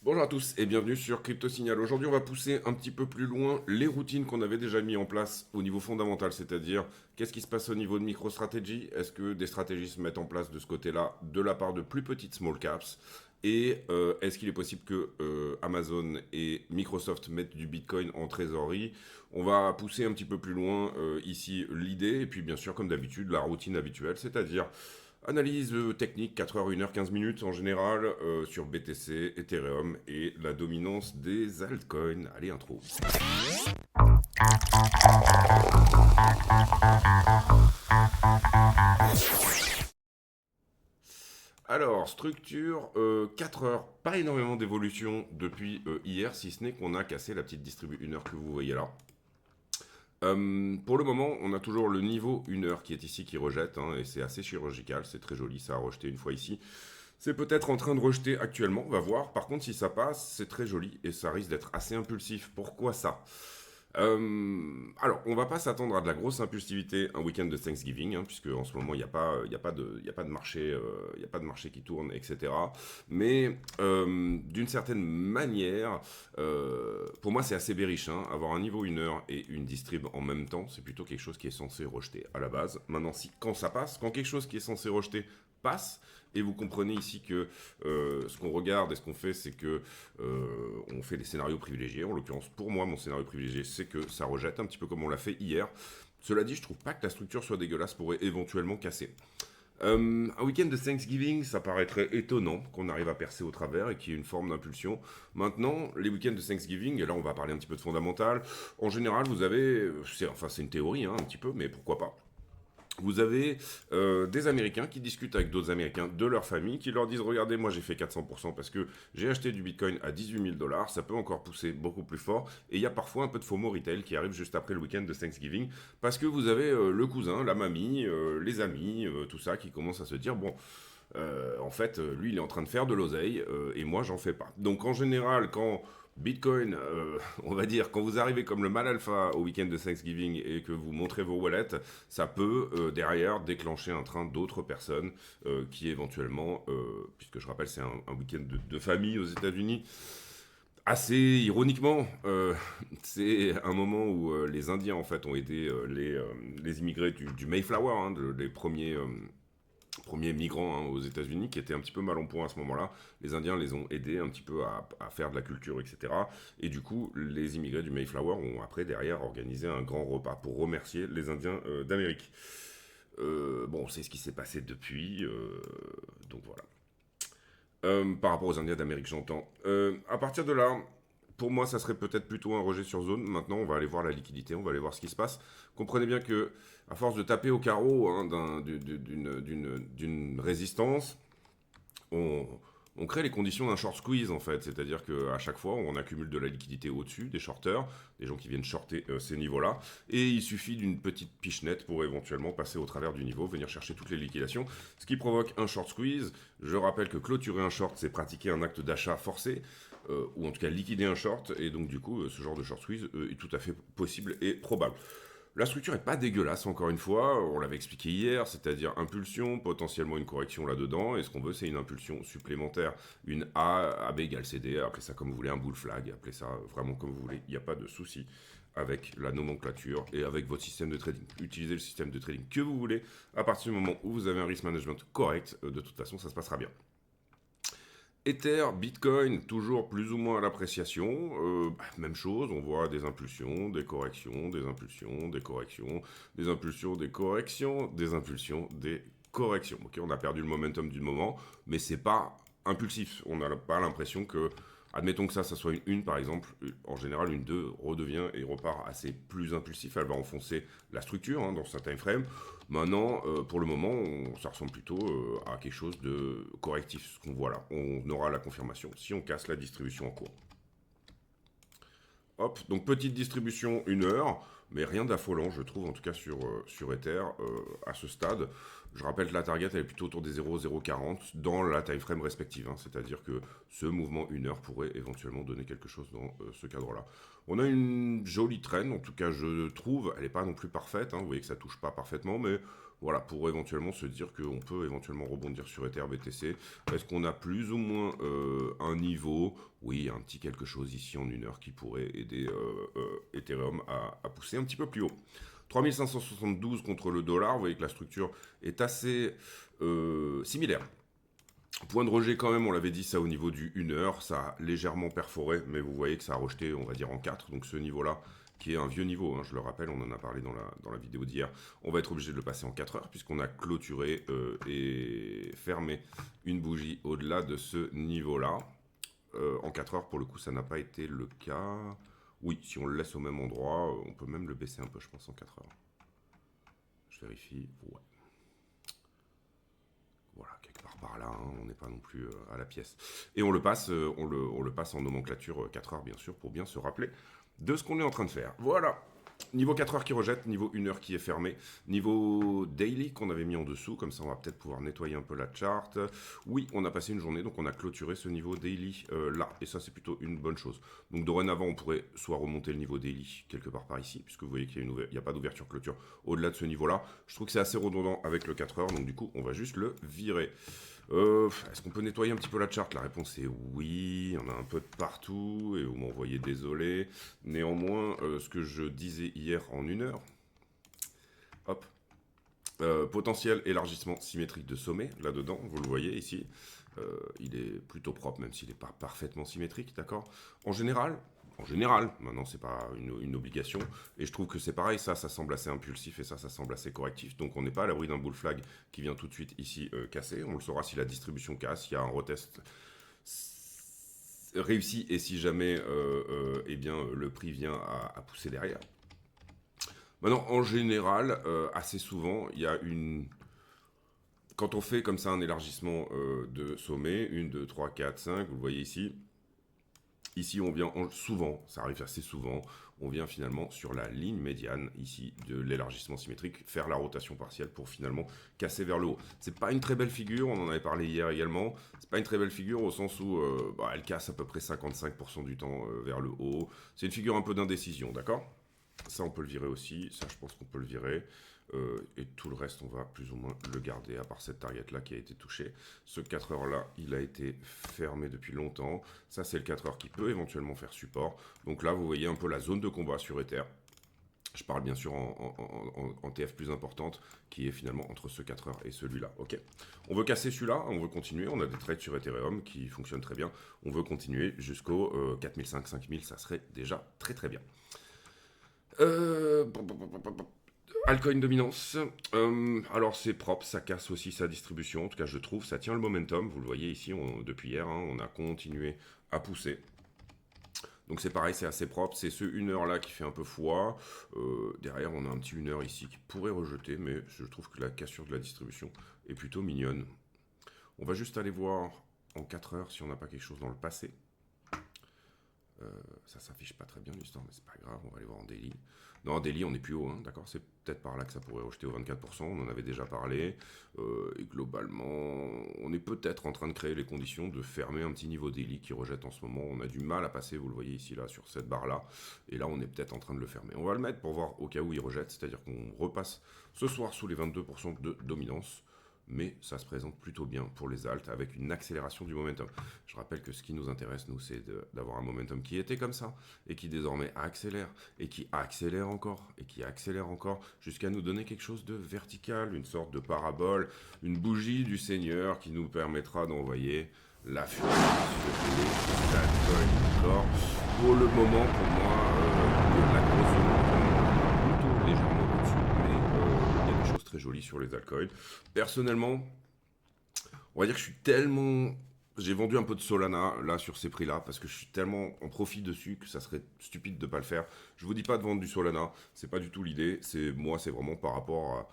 Bonjour à tous et bienvenue sur Crypto Signal. Aujourd'hui, on va pousser un petit peu plus loin les routines qu'on avait déjà mis en place au niveau fondamental, c'est-à-dire qu'est-ce qui se passe au niveau de MicroStrategy. Est-ce que des stratégies se mettent en place de ce côté-là de la part de plus petites small caps? Et est-ce qu'il est possible que Amazon et Microsoft mettent du Bitcoin en trésorerie? On va pousser un petit peu plus loin ici l'idée, et puis bien sûr, comme d'habitude, la routine habituelle, c'est-à-dire analyse technique, 4 heures, 1 heure, 15 minutes en général, sur BTC, Ethereum et la dominance des altcoins. Allez, intro. Alors, structure, 4 heures, pas énormément d'évolution depuis hier, si ce n'est qu'on a cassé la petite distribu 1 heure que vous voyez là. Pour le moment, on a toujours le niveau 1 heure qui est ici, qui rejette, hein, et c'est assez chirurgical, c'est très joli, ça a rejeté une fois ici. C'est peut-être en train de rejeter actuellement, on va voir. Par contre, si ça passe, c'est très joli et ça risque d'être assez impulsif. Pourquoi ça? Alors, on va pas s'attendre à de la grosse impulsivité un week-end de Thanksgiving, hein, puisque en ce moment, il y a pas de marché, il y a pas de marché qui tourne, etc. Mais d'une certaine manière, pour moi, c'est assez bearish, hein. Avoir un niveau 1 heure et une distrib en même temps, c'est plutôt quelque chose qui est censé rejeter à la base. Maintenant, si, quand ça passe, quand quelque chose qui est censé rejeter passe, et vous comprenez ici que ce qu'on regarde et ce qu'on fait, c'est que on fait des scénarios privilégiés. En l'occurrence, pour moi, mon scénario privilégié, c'est que ça rejette, un petit peu comme on l'a fait hier. Cela dit, je trouve pas que la structure soit dégueulasse, pourrait éventuellement casser. Un week-end de Thanksgiving, ça paraîtrait étonnant qu'on arrive à percer au travers et qu'il y ait une forme d'impulsion. Maintenant, les week-ends de Thanksgiving, et là on va parler un petit peu de fondamental, en général vous avez, c'est une théorie hein, un petit peu, mais pourquoi pas, vous avez des Américains qui discutent avec d'autres Américains de leur famille, qui leur disent regardez, moi j'ai fait 400% parce que j'ai acheté du Bitcoin à 18 000 $, ça peut encore pousser beaucoup plus fort. Et il y a parfois un peu de FOMO retail qui arrive juste après le week-end de Thanksgiving, parce que vous avez le cousin, la mamie, les amis, tout ça qui commence à se dire bon, en fait, lui, il est en train de faire de l'oseille et moi, j'en fais pas. Donc, en général, quand Bitcoin, on va dire, quand vous arrivez comme le mal alpha au week-end de Thanksgiving et que vous montrez vos wallets, ça peut derrière déclencher un train d'autres personnes qui éventuellement, puisque je rappelle, c'est un week-end de famille aux États-Unis. Assez ironiquement, c'est un moment où les Indiens en fait ont été les immigrés du Mayflower, hein, les premiers migrants hein, aux États-Unis qui étaient un petit peu mal en point à ce moment-là. Les Indiens les ont aidés un petit peu à faire de la culture, etc. Et du coup, les immigrés du Mayflower ont après derrière organisé un grand repas pour remercier les Indiens d'Amérique. Bon, c'est ce qui s'est passé depuis, donc voilà. Par rapport aux Indiens d'Amérique, j'entends. À partir de là, pour moi, ça serait peut-être plutôt un rejet sur zone. Maintenant, on va aller voir la liquidité, on va aller voir ce qui se passe. Comprenez bien que, à force de taper au carreau hein, d'une résistance, on, on crée les conditions d'un short squeeze en fait. C'est-à-dire qu'à chaque fois, on accumule de la liquidité au-dessus, des shorters, des gens qui viennent shorter ces niveaux-là. Et il suffit d'une petite pichenette pour éventuellement passer au travers du niveau, venir chercher toutes les liquidations. Ce qui provoque un short squeeze. Je rappelle que clôturer un short, c'est pratiquer un acte d'achat forcé. Ou en tout cas liquider un short, et donc du coup, ce genre de short squeeze est tout à fait possible et probable. La structure est pas dégueulasse, encore une fois, on l'avait expliqué hier, c'est-à-dire impulsion, potentiellement une correction là-dedans, et ce qu'on veut c'est une impulsion supplémentaire, une A, AB égale CD, appelez ça comme vous voulez, un bull flag, appelez ça vraiment comme vous voulez, il n'y a pas de souci avec la nomenclature et avec votre système de trading. Utilisez le système de trading que vous voulez, à partir du moment où vous avez un risk management correct, de toute façon ça se passera bien. Ether, Bitcoin, toujours plus ou moins à l'appréciation. Même chose, on voit des impulsions, des corrections, des impulsions, des corrections, des impulsions, des corrections, des impulsions, des corrections. Ok, on a perdu le momentum du moment, mais c'est pas impulsif. On n'a pas l'impression que, admettons que ça soit une par exemple, en général une 2 redevient et repart assez plus impulsif. Elle va enfoncer la structure hein, dans sa time frame. Maintenant, pour le moment, ça ressemble plutôt à quelque chose de correctif, ce qu'on voit là. On aura la confirmation si on casse la distribution en cours. Hop, donc petite distribution 1 heure, mais rien d'affolant, je trouve, en tout cas sur Ether à ce stade. Je rappelle que la target elle est plutôt autour des 0,040 dans la time frame respective, hein, c'est-à-dire que ce mouvement 1 heure pourrait éventuellement donner quelque chose dans ce cadre-là. On a une jolie traîne, en tout cas je trouve, elle n'est pas non plus parfaite, hein, vous voyez que ça touche pas parfaitement, mais Voilà, pour éventuellement se dire qu'on peut éventuellement rebondir sur Ether, BTC. Est-ce qu'on a plus ou moins un niveau? Oui, un petit quelque chose ici en 1 heure qui pourrait aider Ethereum à pousser un petit peu plus haut. 3572 contre le dollar, vous voyez que la structure est assez similaire. Point de rejet quand même, on l'avait dit, ça au niveau du 1 heure, ça a légèrement perforé, mais vous voyez que ça a rejeté, on va dire, en 4. Donc ce niveau-là, qui est un vieux niveau, hein, je le rappelle, on en a parlé dans la vidéo d'hier, on va être obligé de le passer en 4 heures, puisqu'on a clôturé et fermé une bougie au-delà de ce niveau-là. En 4 heures, pour le coup, ça n'a pas été le cas. Oui, si on le laisse au même endroit, on peut même le baisser un peu, je pense, en 4 heures. Je vérifie, ouais. Voilà, quelque part par là, hein, on n'est pas non plus à la pièce. Et on le passe, on le passe en nomenclature 4 heures, bien sûr, pour bien se rappeler de ce qu'on est en train de faire. Voilà. Niveau 4 heures qui rejette, niveau 1 heure qui est fermé, niveau daily qu'on avait mis en dessous, comme ça on va peut-être pouvoir nettoyer un peu la charte. Oui, on a passé une journée, donc on a clôturé ce niveau daily là, et ça c'est plutôt une bonne chose. Donc dorénavant on pourrait soit remonter le niveau daily quelque part par ici, puisque vous voyez qu'il n'y a pas d'ouverture-clôture au-delà de ce niveau-là. Je trouve que c'est assez redondant avec le 4 heures, donc du coup on va juste le virer. Est-ce qu'on peut nettoyer un petit peu la charte? La réponse est oui, il y en a un peu de partout, et vous m'envoyez désolé. Néanmoins, ce que je disais hier en 1 heure, hop, potentiel élargissement symétrique de sommet, là-dedans, vous le voyez ici. Il est plutôt propre, même s'il n'est pas parfaitement symétrique, d'accord? En général, maintenant c'est pas une obligation, et je trouve que c'est pareil, ça semble assez impulsif, et ça semble assez correctif, donc on n'est pas à l'abri d'un bull flag qui vient tout de suite ici casser, on le saura si la distribution casse, il y a un retest réussi, et si jamais eh bien, le prix vient à pousser derrière. Maintenant, en général, assez souvent, il y a une... Quand on fait comme ça un élargissement de sommet, 1, 2, 3, 4, 5, vous le voyez ici, ici on vient souvent, ça arrive assez souvent, on vient finalement sur la ligne médiane ici de l'élargissement symétrique, faire la rotation partielle pour finalement casser vers le haut. C'est pas une très belle figure, on en avait parlé hier également, c'est pas une très belle figure au sens où elle casse à peu près 55% du temps vers le haut. C'est une figure un peu d'indécision, d'accord? Ça, on peut le virer aussi. Ça, je pense qu'on peut le virer. Et tout le reste, on va plus ou moins le garder, à part cette target-là qui a été touchée. Ce 4 heures-là, il a été fermé depuis longtemps. Ça, c'est le 4 heures qui peut éventuellement faire support. Donc là, vous voyez un peu la zone de combat sur Ether. Je parle bien sûr en TF plus importante, qui est finalement entre ce 4 heures et celui-là. Ok. On veut casser celui-là, on veut continuer. On a des trades sur Ethereum qui fonctionnent très bien. On veut continuer jusqu'au 4500, 5000, ça serait déjà très très bien. Altcoin dominance. Alors c'est propre, ça casse aussi sa distribution. En tout cas, je trouve, ça tient le momentum. Vous le voyez ici, depuis hier, hein, on a continué à pousser. Donc c'est pareil, c'est assez propre. C'est ce 1 heure là qui fait un peu foi. Derrière, on a un petit 1 heure ici qui pourrait rejeter, mais je trouve que la cassure de la distribution est plutôt mignonne. On va juste aller voir en 4 heures si on n'a pas quelque chose dans le passé. Ça s'affiche pas très bien l'histoire, mais c'est pas grave, on va aller voir en daily. Non, en daily, on est plus haut, hein, d'accord? C'est peut-être par là que ça pourrait rejeter au 24%, on en avait déjà parlé. Et globalement, on est peut-être en train de créer les conditions de fermer un petit niveau daily qui rejette en ce moment. On a du mal à passer, vous le voyez ici, là, sur cette barre-là. Et là, on est peut-être en train de le fermer. On va le mettre pour voir au cas où il rejette, c'est-à-dire qu'on repasse ce soir sous les 22% de dominance. Mais ça se présente plutôt bien pour les alts avec une accélération du momentum. Je rappelle que ce qui nous intéresse, nous, c'est d'avoir un momentum qui était comme ça et qui désormais accélère et qui accélère encore et qui accélère encore jusqu'à nous donner quelque chose de vertical, une sorte de parabole, une bougie du Seigneur qui nous permettra d'envoyer la fusée sur les altcoins d'or. Pour le moment, pour moi, la grosse zone plutôt légèrement au-dessus, mais il y a des choses très jolies sur les altcoins. Personnellement, on va dire que je suis tellement... J'ai vendu un peu de Solana là sur ces prix-là parce que je suis tellement en profit dessus que ça serait stupide de ne pas le faire. Je vous dis pas de vendre du Solana, c'est pas du tout l'idée. C'est vraiment par rapport à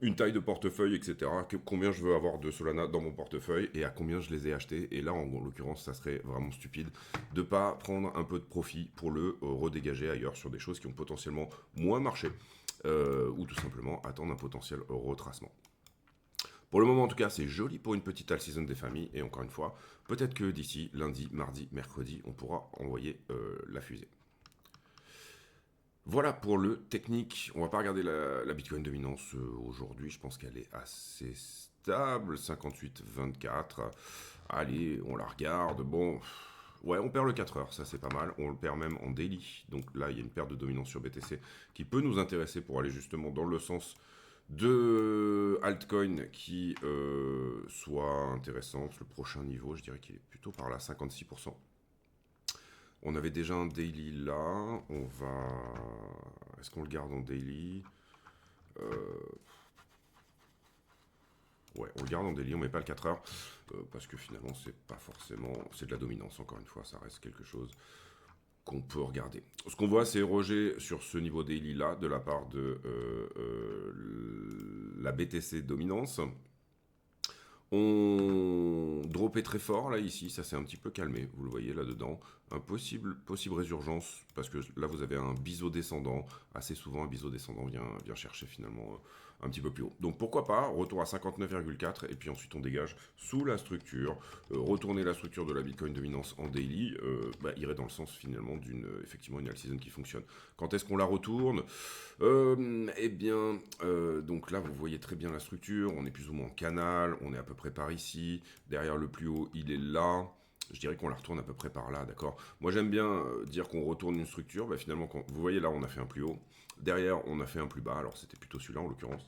une taille de portefeuille, etc. Combien je veux avoir de Solana dans mon portefeuille et à combien je les ai achetés. Et là, en l'occurrence, ça serait vraiment stupide de pas prendre un peu de profit pour le redégager ailleurs sur des choses qui ont potentiellement moins marché ou tout simplement attendre un potentiel retracement. Pour le moment, en tout cas, c'est joli pour une petite all season des familles. Et encore une fois, peut-être que d'ici lundi, mardi, mercredi, on pourra envoyer la fusée. Voilà pour le technique. On va pas regarder la Bitcoin dominance aujourd'hui. Je pense qu'elle est assez stable. 58-24. Allez, on la regarde. Bon, ouais, on perd le 4 heures. Ça, c'est pas mal. On le perd même en daily. Donc là, il y a une perte de dominance sur BTC qui peut nous intéresser pour aller justement dans le sens de altcoin qui soit intéressante. Le prochain niveau, je dirais qu'il est plutôt par là, 56%. On avait déjà un daily là. On va. Est-ce qu'on le garde en daily? Ouais, on le garde en daily, on met pas le 4 heures. Parce que finalement, c'est pas forcément. C'est de la dominance, encore une fois, ça reste quelque chose qu'on peut regarder. Ce qu'on voit, c'est Roger sur ce niveau daily là, de la part de la BTC dominance. On dropait très fort là ici, ça s'est un petit peu calmé, vous le voyez là-dedans. Un possible résurgence, parce que là vous avez un biseau descendant, assez souvent un biseau descendant vient chercher finalement un petit peu plus haut. Donc pourquoi pas, retour à 59,4 et puis ensuite on dégage sous la structure, retourner la structure de la Bitcoin dominance en daily, irait dans le sens finalement d'une effectivement une all season qui fonctionne. Quand est-ce qu'on la retourne? Donc là, vous voyez très bien la structure. On est plus ou moins en canal. On est à peu près par ici. Derrière le plus haut, il est là. Je dirais qu'on la retourne à peu près par là, d'accord? Moi, j'aime bien dire qu'on retourne une structure. Finalement, vous voyez là, on a fait un plus haut. Derrière, on a fait un plus bas. Alors, c'était plutôt celui-là en l'occurrence.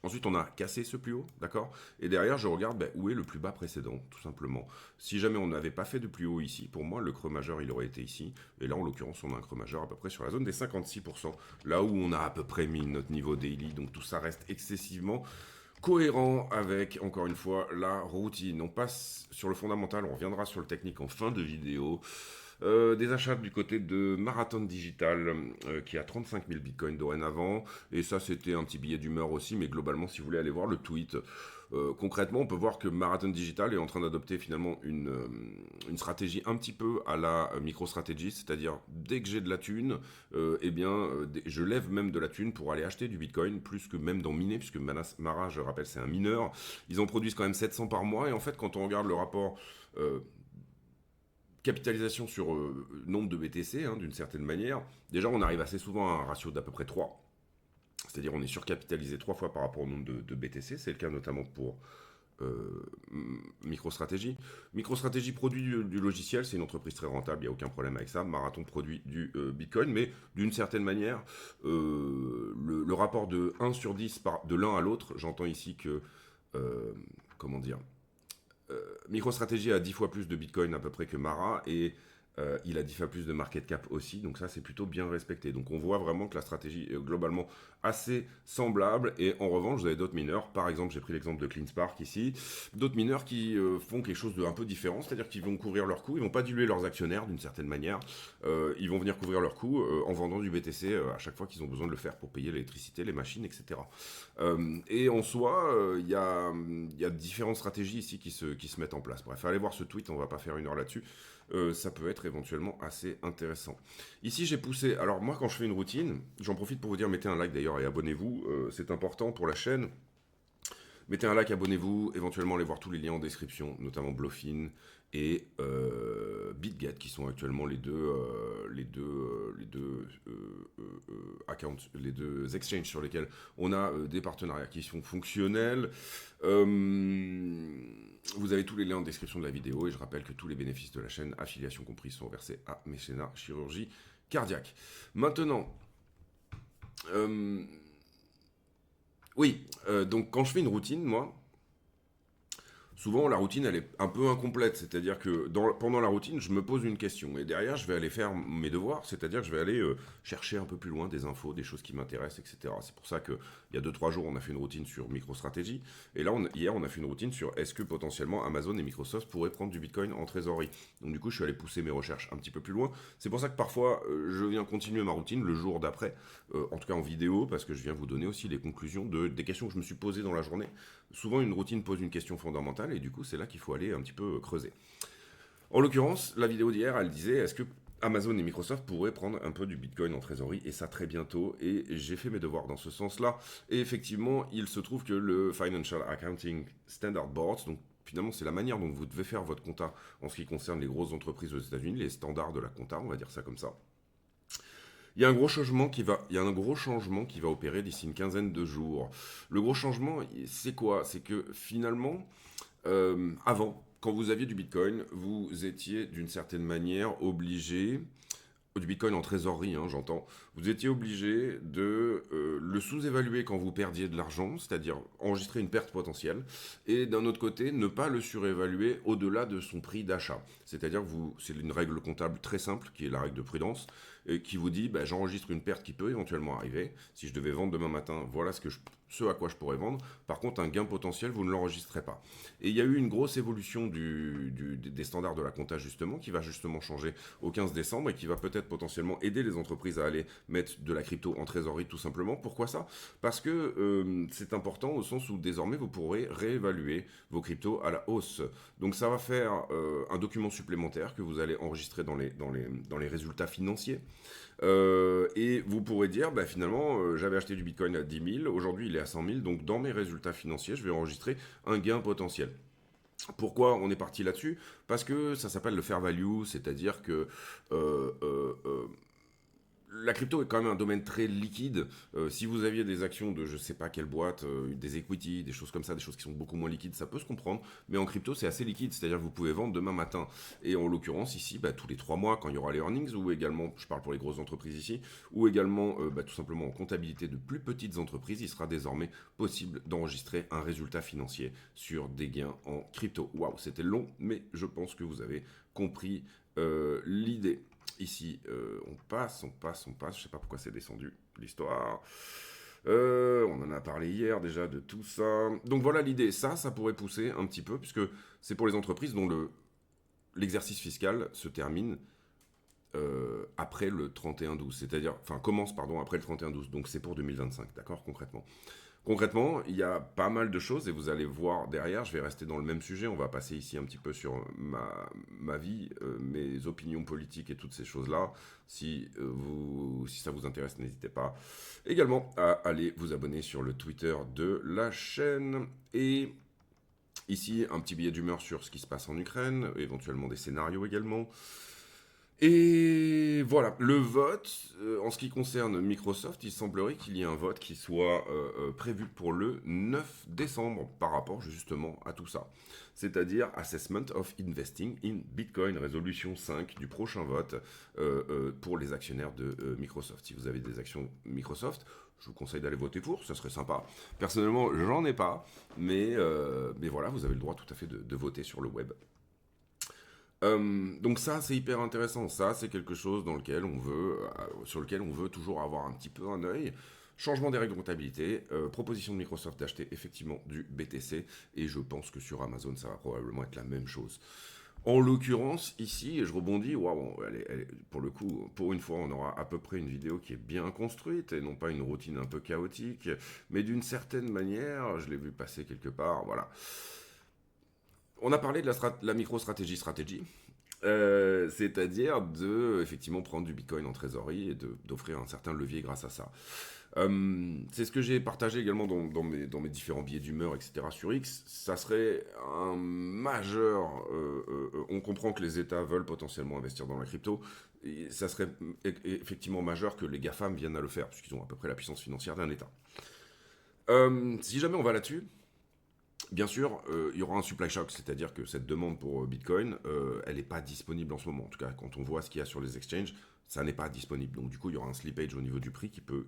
Ensuite, on a cassé ce plus haut, d'accord? Et derrière, je regarde où est le plus bas précédent, tout simplement. Si jamais on n'avait pas fait de plus haut ici, pour moi, le creux majeur, il aurait été ici. Et là, en l'occurrence, on a un creux majeur à peu près sur la zone des 56%, là où on a à peu près mis notre niveau daily. Donc tout ça reste excessivement cohérent avec, encore une fois, la routine. On passe sur le fondamental, on reviendra sur le technique en fin de vidéo. Des achats du côté de Marathon Digital qui a 35 000 bitcoins dorénavant. Et ça, c'était un petit billet d'humeur aussi. Mais globalement, si vous voulez aller voir le tweet, concrètement, on peut voir que Marathon Digital est en train d'adopter finalement une stratégie un petit peu à la MicroStrategy. C'est-à-dire, dès que j'ai de la thune, je lève même de la thune pour aller acheter du bitcoin, plus que même d'en miner, puisque Mara, je rappelle, c'est un mineur. Ils en produisent quand même 700 par mois. Et en fait, quand on regarde le rapport capitalisation sur nombre de BTC, d'une certaine manière, déjà on arrive assez souvent à un ratio d'à peu près 3. C'est-à-dire on est surcapitalisé 3 fois par rapport au nombre de BTC. C'est le cas notamment pour MicroStrategy. MicroStrategy produit du logiciel, c'est une entreprise très rentable, il n'y a aucun problème avec ça. Marathon produit du Bitcoin, mais d'une certaine manière, le rapport de 1 sur 10 de l'un à l'autre, j'entends ici que, comment dire, MicroStrategy a 10 fois plus de Bitcoin à peu près que Mara et il a 10 fois plus de market cap aussi, donc ça c'est plutôt bien respecté. Donc on voit vraiment que la stratégie est globalement assez semblable et en revanche vous avez d'autres mineurs, par exemple j'ai pris l'exemple de CleanSpark ici, d'autres mineurs qui font quelque chose de un peu différent, c'est-à-dire qu'ils vont couvrir leurs coûts, ils vont pas diluer leurs actionnaires d'une certaine manière, ils vont venir couvrir leurs coûts en vendant du BTC à chaque fois qu'ils ont besoin de le faire pour payer l'électricité, les machines, etc. Et en soi, il y a différentes stratégies ici qui se mettent en place. Bref, allez voir ce tweet, on va pas faire une heure là-dessus. Ça peut être éventuellement assez intéressant. Ici, j'ai poussé. Alors, moi, quand je fais une routine, j'en profite pour vous dire mettez un like d'ailleurs et abonnez-vous. C'est important pour la chaîne. Mettez un like, abonnez-vous. Éventuellement, allez voir tous les liens en description, notamment Bluffin et BitGet, qui sont actuellement les deux accounts, les deux exchanges sur lesquels on a des partenariats qui sont fonctionnels. Vous avez tous les liens en description de la vidéo et je rappelle que tous les bénéfices de la chaîne, affiliation compris, sont versés à Mécénat Chirurgie Cardiaque. Maintenant, donc quand je fais une routine, moi, souvent la routine elle est un peu incomplète, c'est-à-dire que pendant la routine je me pose une question et derrière je vais aller faire mes devoirs, c'est-à-dire que je vais aller chercher un peu plus loin des infos, des choses qui m'intéressent, etc. C'est pour ça qu'il y a 2-3 jours on a fait une routine sur MicroStrategy et là hier on a fait une routine sur est-ce que potentiellement Amazon et Microsoft pourraient prendre du Bitcoin en trésorerie. Donc du coup je suis allé pousser mes recherches un petit peu plus loin. C'est pour ça que parfois je viens continuer ma routine le jour d'après, en tout cas en vidéo, parce que je viens vous donner aussi les conclusions des questions que je me suis posées dans la journée. Souvent une routine pose une question fondamentale et du coup c'est là qu'il faut aller un petit peu creuser. En l'occurrence, la vidéo d'hier elle disait est-ce que Amazon et Microsoft pourraient prendre un peu du Bitcoin en trésorerie et ça très bientôt et j'ai fait mes devoirs dans ce sens-là et effectivement il se trouve que le Financial Accounting Standard Board, donc finalement c'est la manière dont vous devez faire votre compta en ce qui concerne les grosses entreprises aux États-Unis, les standards de la compta, on va dire ça comme ça. Il y a un gros changement qui va opérer d'ici une quinzaine de jours. Le gros changement, c'est quoi? C'est que finalement, avant, quand vous aviez du Bitcoin, vous étiez d'une certaine manière obligé, du Bitcoin en trésorerie, hein, j'entends, vous étiez obligé de le sous-évaluer quand vous perdiez de l'argent, c'est-à-dire enregistrer une perte potentielle, et d'un autre côté, ne pas le surévaluer au-delà de son prix d'achat. C'est-à-dire que c'est une règle comptable très simple, qui est la règle de prudence, et qui vous dit, bah, j'enregistre une perte qui peut éventuellement arriver. Si je devais vendre demain matin, voilà ce à quoi je pourrais vendre. Par contre, un gain potentiel, vous ne l'enregistrez pas. Et il y a eu une grosse évolution des standards de la compta, justement, qui va justement changer au 15 décembre et qui va peut-être potentiellement aider les entreprises à aller mettre de la crypto en trésorerie tout simplement. Pourquoi ça? Parce que c'est important au sens où désormais vous pourrez réévaluer vos cryptos à la hausse. Donc ça va faire un document supplémentaire que vous allez enregistrer dans les résultats financiers. Et vous pourrez dire, bah, finalement, j'avais acheté du Bitcoin à 10 000, aujourd'hui il est à 100 000, donc dans mes résultats financiers, je vais enregistrer un gain potentiel. Pourquoi on est parti là-dessus? Parce que ça s'appelle le fair value, c'est-à-dire que euh, euh, euh, la crypto est quand même un domaine très liquide. Si vous aviez des actions de je sais pas quelle boîte, des equity, des choses comme ça, des choses qui sont beaucoup moins liquides, ça peut se comprendre. Mais en crypto, c'est assez liquide, c'est-à-dire que vous pouvez vendre demain matin. Et en l'occurrence, ici, bah, tous les 3 mois, quand il y aura les earnings, ou également, je parle pour les grosses entreprises ici, ou également bah, tout simplement en comptabilité de plus petites entreprises, il sera désormais possible d'enregistrer un résultat financier sur des gains en crypto. Waouh, c'était long, mais je pense que vous avez compris l'idée. Ici, on passe. Je sais pas pourquoi c'est descendu l'histoire. On en a parlé hier déjà de tout ça. Donc voilà l'idée. Ça pourrait pousser un petit peu, puisque c'est pour les entreprises dont l'exercice fiscal se termine après le 31-12. C'est-à-dire, enfin, commence, pardon, après le 31-12. Donc c'est pour 2025, d'accord, concrètement. Concrètement, il y a pas mal de choses et vous allez voir derrière, je vais rester dans le même sujet, on va passer ici un petit peu sur ma vie, mes opinions politiques et toutes ces choses-là. Si ça vous intéresse, n'hésitez pas également à aller vous abonner sur le Twitter de la chaîne. Et ici, un petit billet d'humeur sur ce qui se passe en Ukraine, éventuellement des scénarios également. Et voilà, le vote, en ce qui concerne Microsoft, il semblerait qu'il y ait un vote qui soit prévu pour le 9 décembre par rapport justement à tout ça. C'est-à-dire Assessment of Investing in Bitcoin, résolution 5 du prochain vote pour les actionnaires de Microsoft. Si vous avez des actions Microsoft, je vous conseille d'aller voter pour, ça serait sympa. Personnellement, j'en ai pas, mais voilà, vous avez le droit tout à fait de voter sur le web. Donc ça, c'est hyper intéressant. Ça, c'est quelque chose sur lequel on veut toujours avoir un petit peu un œil. Changement des règles de comptabilité, proposition de Microsoft d'acheter effectivement du BTC, et je pense que sur Amazon, ça va probablement être la même chose. En l'occurrence, ici, et je rebondis, waouh, pour le coup, pour une fois, on aura à peu près une vidéo qui est bien construite, et non pas une routine un peu chaotique, mais d'une certaine manière, je l'ai vu passer quelque part, voilà. On a parlé de la micro-stratégie, c'est-à-dire de effectivement prendre du Bitcoin en trésorerie et d'offrir un certain levier grâce à ça. C'est ce que j'ai partagé également dans mes différents billets d'humeur, etc. sur X. Ça serait un majeur. On comprend que les États veulent potentiellement investir dans la crypto. Et ça serait effectivement majeur que les GAFAM viennent à le faire, puisqu'ils ont à peu près la puissance financière d'un État. Si jamais on va là-dessus, bien sûr, il y aura un supply shock, c'est-à-dire que cette demande pour Bitcoin, elle n'est pas disponible en ce moment. En tout cas, quand on voit ce qu'il y a sur les exchanges, ça n'est pas disponible. Donc du coup, il y aura un slippage au niveau du prix qui peut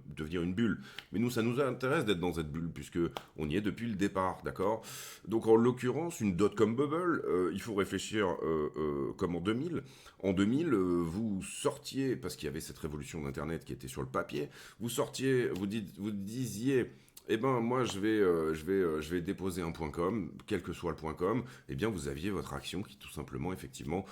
devenir une bulle. Mais nous, ça nous intéresse d'être dans cette bulle, puisque on y est depuis le départ, d'accord? Donc en l'occurrence, une dot-com bubble, il faut réfléchir comme en 2000. En 2000, vous sortiez, parce qu'il y avait cette révolution d'Internet qui était sur le papier, vous sortiez, vous disiez eh ben moi je vais déposer un .com, quel que soit le .com, eh bien vous aviez votre action qui tout simplement effectivement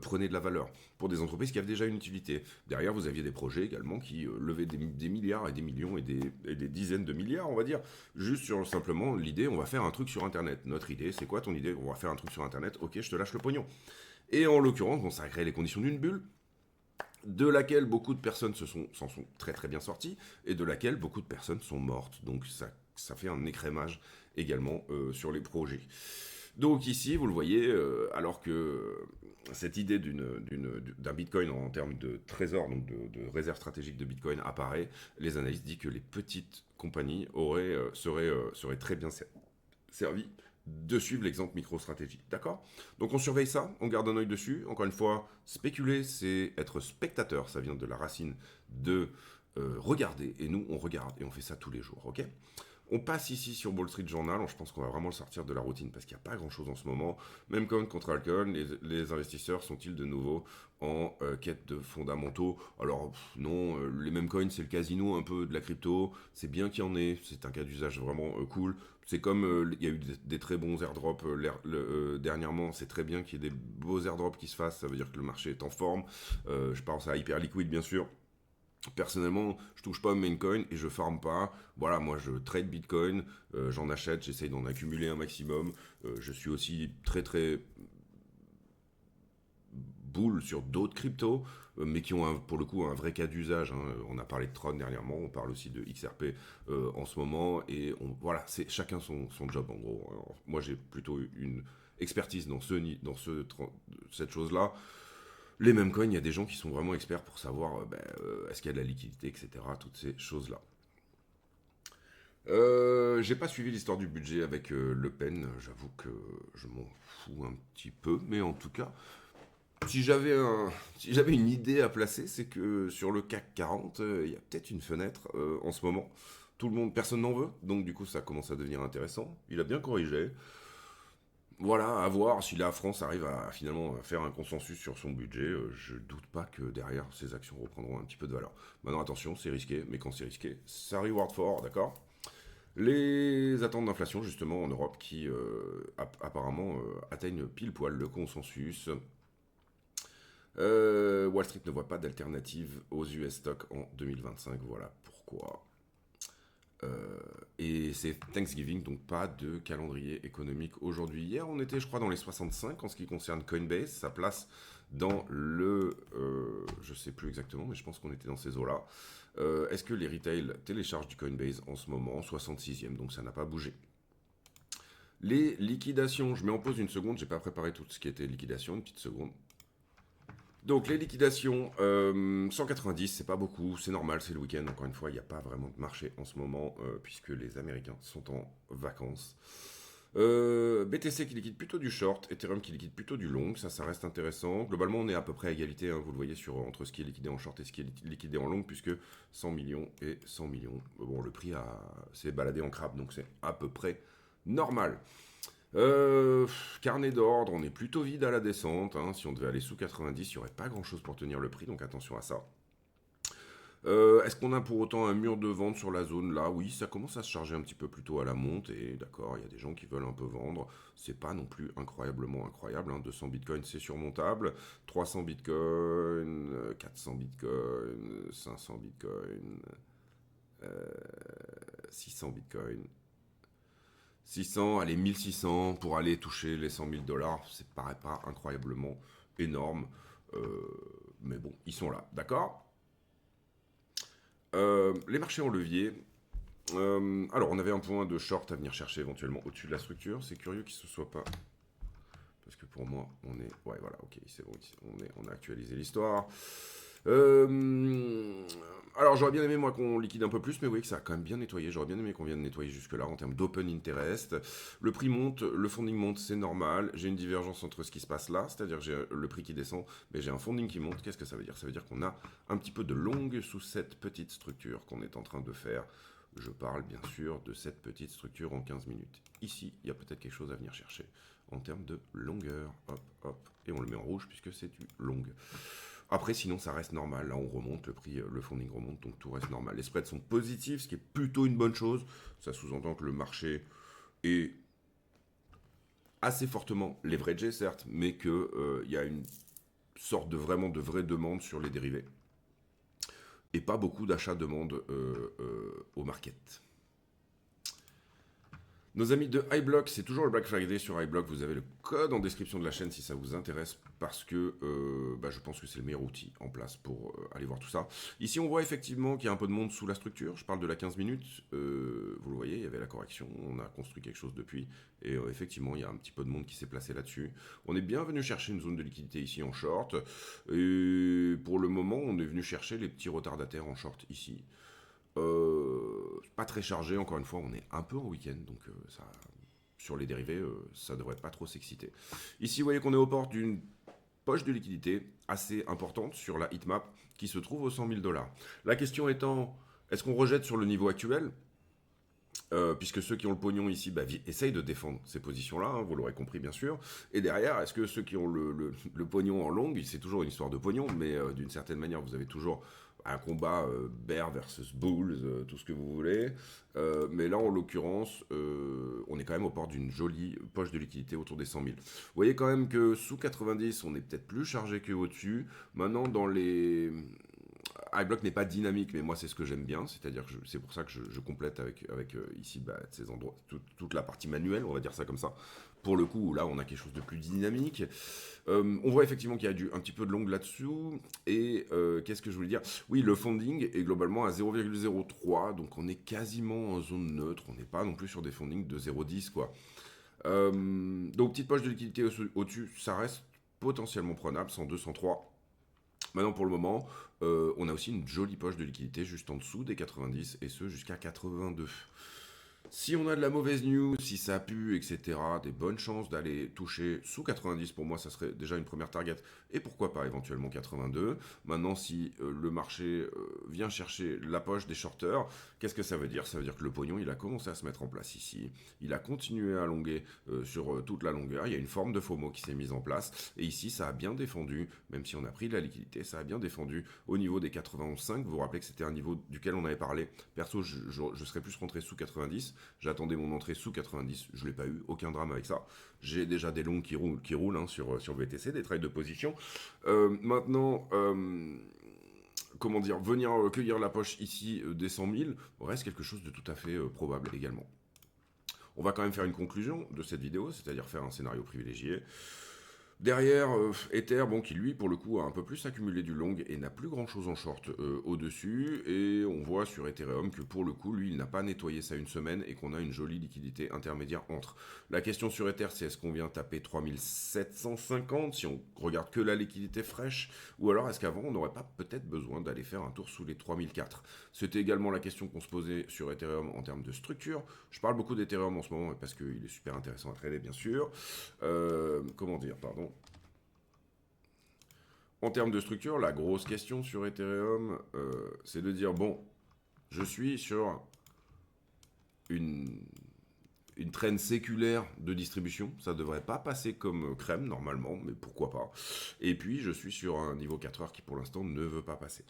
prenait de la valeur pour des entreprises qui avaient déjà une utilité. Derrière vous aviez des projets également qui levaient des milliards et des millions et des dizaines de milliards on va dire, juste sur simplement l'idée on va faire un truc sur internet. Notre idée c'est quoi ton idée? On va faire un truc sur internet, ok je te lâche le pognon. Et en l'occurrence bon ça a créé les conditions d'une bulle de laquelle beaucoup de personnes s'en sont très très bien sorties, et de laquelle beaucoup de personnes sont mortes. Donc ça fait un écrémage également sur les projets. Donc ici, vous le voyez, alors que cette idée d'un Bitcoin en termes de trésor, donc de réserve stratégique de Bitcoin apparaît, les analystes disent que les petites compagnies seraient très bien servies de suivre l'exemple MicroStrategy. D'accord? Donc on surveille ça, on garde un œil dessus. Encore une fois, spéculer, c'est être spectateur. Ça vient de la racine de regarder. Et nous, on regarde et on fait ça tous les jours. Ok? On passe ici sur Wall Street Journal. Je pense qu'on va vraiment le sortir de la routine parce qu'il n'y a pas grand-chose en ce moment. Même comme contre Alcon, les investisseurs sont-ils de nouveau en quête de fondamentaux? Alors non, les mêmes coins, c'est le casino un peu de la crypto. C'est bien qu'il y en ait. C'est un cas d'usage vraiment cool. C'est comme il y a eu des très bons airdrops dernièrement. C'est très bien qu'il y ait des beaux airdrops qui se fassent. Ça veut dire que le marché est en forme. Je pense à Hyperliquid, bien sûr. Personnellement, je touche pas au main coin et je farme pas. Voilà, moi je trade Bitcoin, j'en achète, j'essaye d'en accumuler un maximum. Je suis aussi très très boule sur d'autres cryptos, mais qui ont pour le coup un vrai cas d'usage. Hein. On a parlé de Tron dernièrement, on parle aussi de XRP en ce moment, et voilà, c'est chacun son job en gros. Alors, moi j'ai plutôt une expertise cette chose-là. Les mêmes coins, il y a des gens qui sont vraiment experts pour savoir est-ce qu'il y a de la liquidité, etc. Toutes ces choses-là. J'ai pas suivi l'histoire du budget avec Le Pen, j'avoue que je m'en fous un petit peu, mais en tout cas, si j'avais une idée à placer, c'est que sur le CAC 40, il y a peut-être une fenêtre en ce moment. Personne n'en veut, donc du coup ça commence à devenir intéressant. Il a bien corrigé. Voilà, à voir si la France arrive à finalement faire un consensus sur son budget. Je doute pas que derrière, ces actions reprendront un petit peu de valeur. Maintenant, attention, c'est risqué, mais quand c'est risqué, ça reward fort, d'accord? Les attentes d'inflation, justement, en Europe, qui apparemment atteignent pile poil le consensus. Wall Street ne voit pas d'alternative aux US stocks en 2025. Voilà pourquoi. Et c'est Thanksgiving, donc pas de calendrier économique aujourd'hui. Hier, on était, je crois, dans les 65 en ce qui concerne Coinbase. Sa place dans je sais plus exactement, mais je pense qu'on était dans ces eaux-là. Est-ce que les retail téléchargent du Coinbase en ce moment? 66e, donc ça n'a pas bougé. Les liquidations, je mets en pause une seconde, j'ai pas préparé tout ce qui était liquidation, une petite seconde. Donc les liquidations, 190, c'est pas beaucoup, c'est normal, c'est le week-end, encore une fois, il n'y a pas vraiment de marché en ce moment, puisque les Américains sont en vacances. BTC qui liquide plutôt du short, Ethereum qui liquide plutôt du long, ça reste intéressant. Globalement, on est à peu près à égalité, hein, vous le voyez, entre ce qui est liquidé en short et ce qui est liquidé en long, puisque 100 millions et 100 millions. Bon, le prix s'est baladé en crabe, donc c'est à peu près normal. Carnet d'ordre, on est plutôt vide à la descente. Hein. Si on devait aller sous 90, il n'y aurait pas grand chose pour tenir le prix, donc attention à ça. Est-ce qu'on a pour autant un mur de vente sur la zone là? Oui, ça commence à se charger un petit peu plutôt à la montée. D'accord, il y a des gens qui veulent un peu vendre. C'est pas non plus incroyablement incroyable. Hein. 200 bitcoins, c'est surmontable. 300 bitcoins, 400 bitcoins, 500 bitcoins, 600 bitcoins. 600, allez, 1600 pour aller toucher les 100 000 dollars, ça paraît pas incroyablement énorme. Mais bon, ils sont là, d'accord? Les marchés en levier. Alors, on avait un point de short à venir chercher éventuellement au-dessus de la structure. C'est curieux qu'il ne se soit pas. Parce que pour moi, on est. Ouais, voilà, ok, c'est bon, on a actualisé l'histoire. Alors j'aurais bien aimé moi qu'on liquide un peu plus, mais vous voyez que ça a quand même bien nettoyé. J'aurais bien aimé qu'on vienne nettoyer jusque-là en termes d'open interest. Le prix monte, le funding monte, c'est normal. J'ai une divergence entre ce qui se passe là, c'est-à-dire j'ai le prix qui descend, mais j'ai un funding qui monte. Qu'est-ce que ça veut dire? Ça veut dire qu'on a un petit peu de longue sous cette petite structure qu'on est en train de faire. Je parle bien sûr de cette petite structure en 15 minutes. Ici, il y a peut-être quelque chose à venir chercher en termes de longueur. Hop, hop, et on le met en rouge puisque c'est du long. Après, sinon, ça reste normal. Là, on remonte, le prix, le funding remonte, donc tout reste normal. Les spreads sont positifs, ce qui est plutôt une bonne chose. Ça sous-entend que le marché est assez fortement leveragé, certes, mais qu'il y a une sorte de vraie demande sur les dérivés. Et pas beaucoup d'achats-demande au market. Nos amis de iBlock, c'est toujours le Black Friday sur iBlock. Vous avez le code en description de la chaîne si ça vous intéresse, parce que je pense que c'est le meilleur outil en place pour aller voir tout ça. Ici, on voit effectivement qu'il y a un peu de monde sous la structure. Je parle de la 15 minutes. Vous le voyez, il y avait la correction. On a construit quelque chose depuis. Et effectivement, il y a un petit peu de monde qui s'est placé là-dessus. On est bien venu chercher une zone de liquidité ici en short. Et pour le moment, on est venu chercher les petits retardataires en short ici. Pas très chargé, encore une fois, on est un peu en week-end, donc ça, sur les dérivés, ça devrait pas trop s'exciter. Ici, vous voyez qu'on est aux portes d'une poche de liquidité assez importante sur la heatmap qui se trouve aux 100 000 dollars. La question étant, est-ce qu'on rejette sur le niveau actuel puisque ceux qui ont le pognon ici essayent de défendre ces positions-là, hein, vous l'aurez compris bien sûr. Et derrière, est-ce que ceux qui ont le pognon en longue, c'est toujours une histoire de pognon, mais d'une certaine manière, vous avez toujours un combat bear versus bulls, tout ce que vous voulez. Mais là, en l'occurrence, on est quand même aux portes d'une jolie poche de liquidité autour des 100 000. Vous voyez quand même que sous 90, on est peut-être plus chargé qu'au-dessus. Maintenant, dans les iBlock n'est pas dynamique, mais moi c'est ce que j'aime bien, c'est-à-dire que c'est pour ça que je complète avec ici ces endroits, toute la partie manuelle, on va dire ça comme ça. Pour le coup, là on a quelque chose de plus dynamique. On voit effectivement qu'il y a un petit peu de long là-dessous. Et qu'est-ce que je voulais dire? Oui, le funding est globalement à 0,03, donc on est quasiment en zone neutre, on n'est pas non plus sur des fundings de 0,10 quoi. Donc petite poche de liquidité au-dessus, ça reste potentiellement prenable, 102, 103. Maintenant, pour le moment, on a aussi une jolie poche de liquidité juste en dessous des 90 et ce jusqu'à 82. Si on a de la mauvaise news, si ça pue, etc., des bonnes chances d'aller toucher sous 90, pour moi, ça serait déjà une première target. Et pourquoi pas éventuellement 82. Maintenant, si le marché vient chercher la poche des shorters, qu'est-ce que ça veut dire? Ça veut dire que le pognon, il a commencé à se mettre en place ici. Il a continué à allonger sur toute la longueur. Il y a une forme de FOMO qui s'est mise en place. Et ici, ça a bien défendu, même si on a pris de la liquidité, ça a bien défendu au niveau des 91,5. Vous vous rappelez que c'était un niveau duquel on avait parlé. Perso, je serais plus rentré sous 90. J'attendais mon entrée sous 90, je ne l'ai pas eu, aucun drame avec ça. J'ai déjà des longs qui roulent hein, sur BTC, des trades de position. Maintenant, comment dire, venir cueillir la poche ici des 100 000 reste quelque chose de tout à fait probable également. On va quand même faire une conclusion de cette vidéo, c'est-à-dire faire un scénario privilégié. Derrière, Ether, bon, qui lui, pour le coup, a un peu plus accumulé du long et n'a plus grand-chose en short au-dessus. Et on voit sur Ethereum que pour le coup, lui, il n'a pas nettoyé ça une semaine et qu'on a une jolie liquidité intermédiaire entre. La question sur Ether, c'est est-ce qu'on vient taper 3750 si on regarde que la liquidité fraîche, ou alors est-ce qu'avant, on n'aurait pas peut-être besoin d'aller faire un tour sous les 3004? C'était également la question qu'on se posait sur Ethereum en termes de structure. Je parle beaucoup d'Ethereum en ce moment parce qu'il est super intéressant à trader, bien sûr. Comment dire, pardon. En termes de structure, la grosse question sur Ethereum, c'est de dire, bon, je suis sur une traîne séculaire de distribution, ça ne devrait pas passer comme crème normalement, mais pourquoi pas. Et puis, je suis sur un niveau 4 heures qui pour l'instant ne veut pas passer.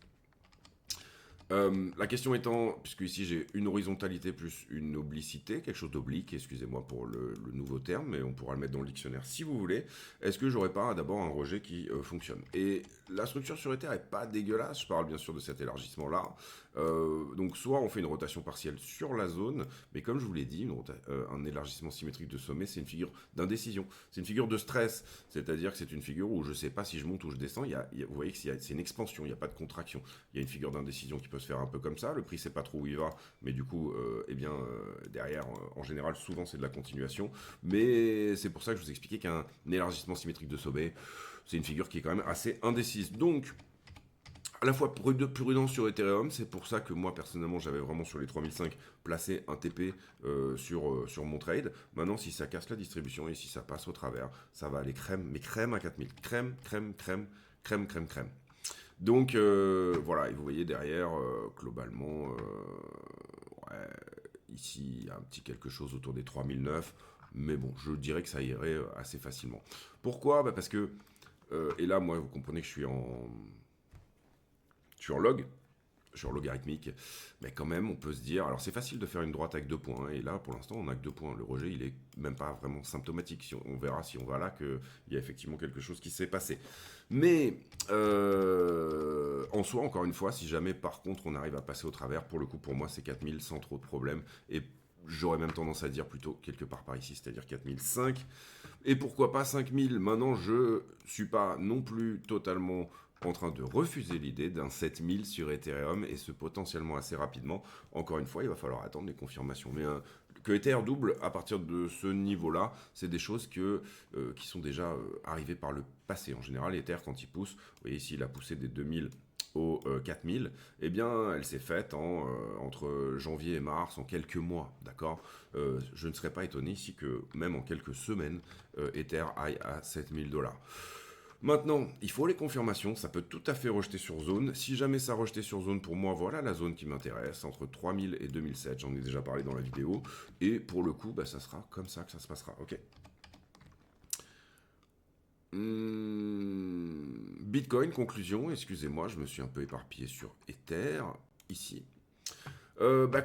La question étant, puisque ici j'ai une horizontalité plus une oblicité, quelque chose d'oblique, excusez-moi pour le nouveau terme, mais on pourra le mettre dans le dictionnaire si vous voulez, est-ce que j'aurais pas d'abord un rejet qui fonctionne? Et la structure sur Ether est pas dégueulasse, je parle bien sûr de cet élargissement-là. Donc soit on fait une rotation partielle sur la zone, mais comme je vous l'ai dit, un élargissement symétrique de sommet, c'est une figure d'indécision, c'est une figure de stress, c'est-à-dire que c'est une figure où je sais pas si je monte ou je descends, vous voyez que c'est une expansion, il n'y a pas de contraction, il y a une figure d'indécision qui peut se faire un peu comme ça, le prix sait pas trop où il va, mais du coup, derrière, en général, souvent c'est de la continuation, mais c'est pour ça que je vous expliquais qu'un élargissement symétrique de sommet, c'est une figure qui est quand même assez indécise. Donc, à la fois prudence sur Ethereum, c'est pour ça que moi personnellement j'avais vraiment sur les 3005 placé un TP sur mon trade. Maintenant si ça casse la distribution et si ça passe au travers, ça va aller crème, mais crème à 4000. Crème, crème, crème, crème, crème, crème. Donc voilà, et vous voyez derrière, globalement, ici il y a un petit quelque chose autour des 3009, mais bon, je dirais que ça irait assez facilement. Pourquoi? Parce que, et là moi vous comprenez que je suis en log, sur logarithmique, mais quand même on peut se dire, alors c'est facile de faire une droite avec 2 points, hein, et là pour l'instant on n'a que 2 points, le rejet il est même pas vraiment symptomatique, si on verra si on va là qu'il y a effectivement quelque chose qui s'est passé. Mais en soi, encore une fois, si jamais par contre on arrive à passer au travers, pour le coup pour moi c'est 4000 sans trop de problèmes, et j'aurais même tendance à dire plutôt quelque part par ici, c'est-à-dire 4005. Et pourquoi pas 5000? Maintenant, je suis pas non plus totalement en train de refuser l'idée d'un 7000 sur Ethereum et ce potentiellement assez rapidement. Encore une fois, il va falloir attendre les confirmations. Mais que Ether double à partir de ce niveau-là, c'est des choses qui sont déjà arrivées par le passé. En général, Ether, quand il pousse, vous voyez ici, il a poussé des 2000 aux 4000, eh bien, elle s'est faite entre janvier et mars, en quelques mois, d'accord. Je ne serais pas étonné ici que, même en quelques semaines, Ether aille à 7000 $. Maintenant, il faut les confirmations, ça peut tout à fait rejeter sur zone. Si jamais ça rejeté sur zone, pour moi, voilà la zone qui m'intéresse, entre 3000 et 2007, j'en ai déjà parlé dans la vidéo. Et pour le coup, bah, ça sera comme ça que ça se passera, ok. Bitcoin, conclusion, excusez-moi, je me suis un peu éparpillé sur Ether, ici.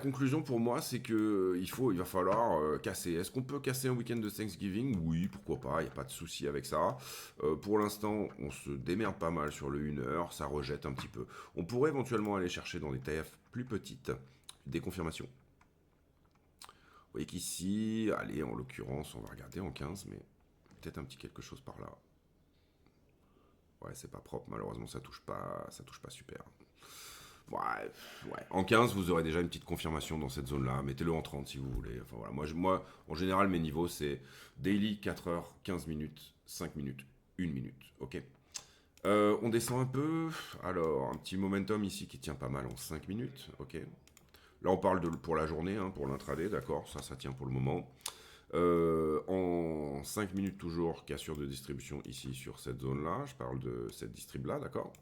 Conclusion pour moi, c'est que il va falloir casser. Est-ce qu'on peut casser un week-end de Thanksgiving? Oui, pourquoi pas, il n'y a pas de souci avec ça. Pour l'instant, on se démerde pas mal sur le 1 heure, ça rejette un petit peu. On pourrait éventuellement aller chercher dans des TF plus petites des confirmations. Vous voyez qu'ici, allez, en l'occurrence, on va regarder en 15, mais peut-être un petit quelque chose par là. Ouais, c'est pas propre, malheureusement, ça touche pas super. Ouais, ouais. En 15, vous aurez déjà une petite confirmation dans cette zone-là. Mettez-le en 30 si vous voulez. Enfin, voilà. Moi, en général, mes niveaux, c'est daily 4 heures, 15 minutes, 5 minutes, 1 minute. Ok. On descend un peu. Alors, un petit momentum ici qui tient pas mal en 5 minutes. Ok. Là, on parle pour la journée, hein, pour l'intraday, d'accord. Ça tient pour le moment. En 5 minutes toujours, cassure de distribution ici sur cette zone-là. Je parle de cette distrib-là, d'accord.